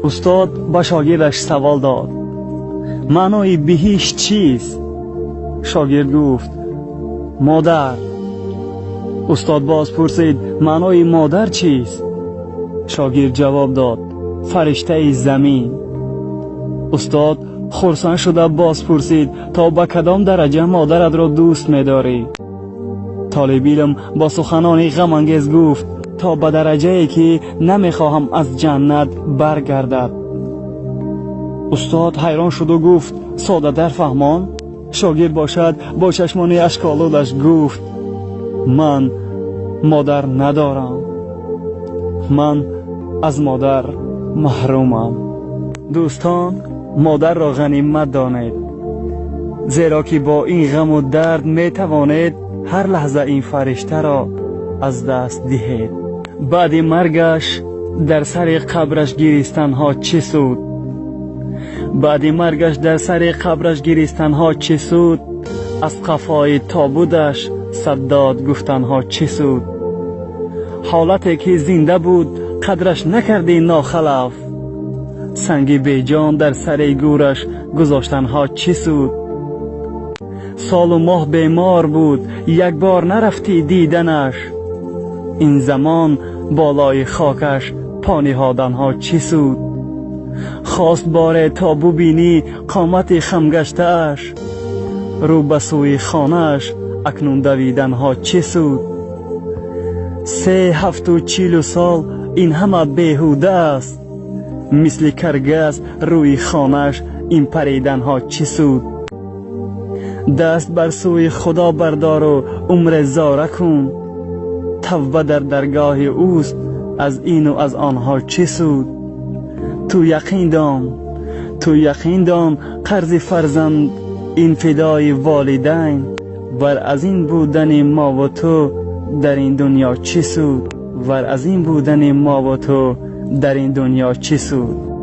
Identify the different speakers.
Speaker 1: استاد با شاگردش سوال داد: معنای بهشت چیست؟ شاگرد گفت: مادر. استاد باز پرسید: معنای مادر چیست؟ شاگرد جواب داد: فرشته زمین. استاد خرسند شده باز پرسید: تا به کدام درجه مادرت را دوست می‌داری؟ طالب علم با سخنانی غم انگیز گفت: تا به درجه‌ای که نمی‌خواهم از جنت برگردد. استاد حیران شد و گفت: ساده در فهمان؟ شاگرد باشد با چشمان اشک‌آلودش گفت: من مادر ندارم. من از مادر محرومم. دوستان، مادر را غنیمت دانید، زیرا که با این غم و درد می توانید هر لحظه این فرشته را از دست دهید. بعد مرگش در سر قبرش گریستن ها چه سود؟ بعد مرگش در سر قبرش گریستن ها چه سود؟ از قفای تابودش صداد گفتن ها چه سود؟ حالتی که زنده بود قدرش نکردی ناخلف، سنگ بیجان در سر گورش گذاشتن ها چه سود؟ سال و ماه بیمار بود یک بار نرفتی دیدنش، این زمان بالای خاکش پا نهادن ها چه سود؟ خواست باره تا ببینی قامت خمگشته اش، رو به سوی خانه‌اش اکنون دویدن ها چه سود؟ 347 سال این همه بیهوده است، مثل کرگس روی خانه‌اش این پریدن ها چه سود؟ دست بر سوی خدا بردار و عمر زاره کن، توبه در درگاه اوست، از این و از آنها چه سود؟ تو یقین دان قرض فرزند این فدای والدین، ور از این بودن ما و تو در این دنیا چه سود؟ ور از این بودن ما و تو در این دنیا چه سود؟